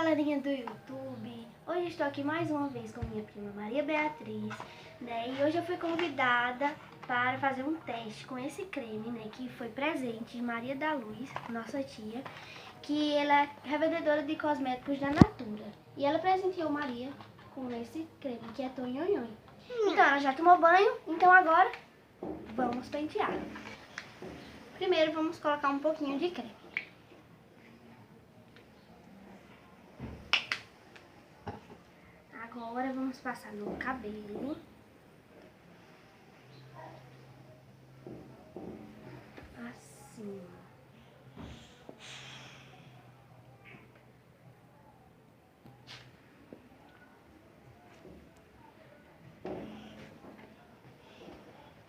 galerinha do YouTube, hoje estou aqui mais uma vez com minha prima Maria Beatriz, né? E hoje eu fui convidada para fazer um teste com esse creme, né? Que foi presente de Maria da Luz, nossa tia, que ela é revendedora de cosméticos da Natura. E ela presenteou Maria com esse creme, que é Tonhonhon. Então ela já tomou banho, então agora vamos pentear. Primeiro vamos colocar um pouquinho de creme. Agora vamos passar no cabelo. Assim.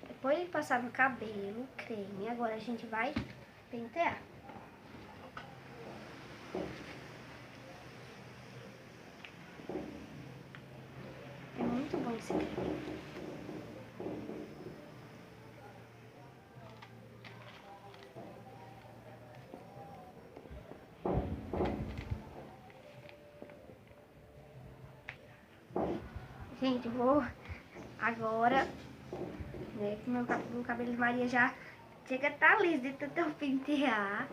Depois de passar no cabelo, creme, agora a gente vai pentear. É muito bom esse creme. Gente, vou agora, né, que meu cabelo de Maria já chega a estar liso de tanto eu pentear.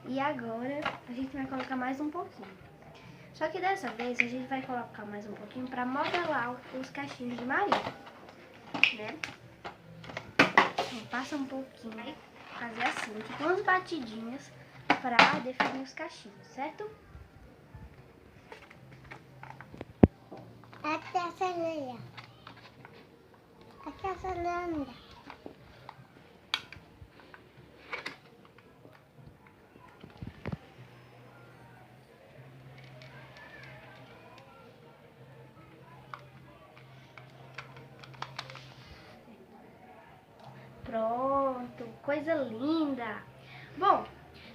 E agora a gente vai colocar mais um pouquinho. Só que dessa vez a gente vai colocar mais um pouquinho para modelar os cachinhos de Maria, né? Então, passa um pouquinho, fazer assim, tipo umas batidinhas para definir os cachinhos, certo? Aqui a celeira. Aqui a celeira. Pronto, coisa linda! Bom,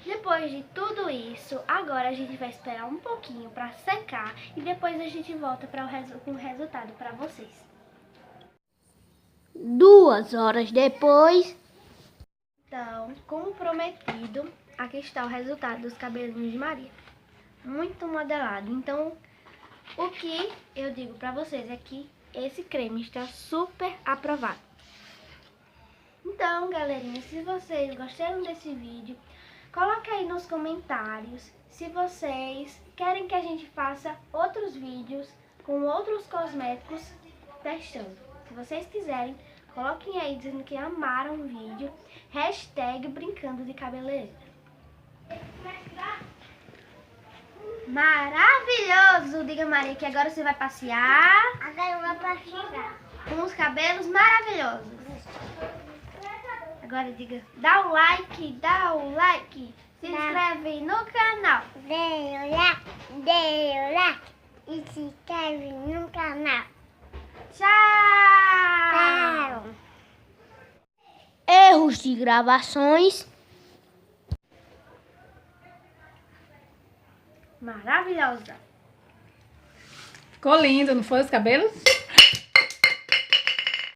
depois de tudo isso, agora a gente vai esperar um pouquinho para secar e depois a gente volta com o resultado para vocês. 2 horas depois. Então, como prometido, aqui está o resultado dos cabelinhos de Maria. Muito modelado. Então, o que eu digo para vocês é que esse creme está super aprovado. Então, galerinha, se vocês gostaram desse vídeo, coloque aí nos comentários se vocês querem que a gente faça outros vídeos com outros cosméticos testando. Se vocês quiserem, coloquem aí dizendo que amaram o vídeo, hashtag brincando de cabeleireira. Maravilhoso! Diga, Maria, que agora você vai passear Agora eu vou passear. com os cabelos maravilhosos. Agora diga, dá o like, se inscreve no canal. Dê o like e se inscreve no canal. Tchau! Erros de gravações. Maravilhosa! Ficou lindo, não foi os cabelos?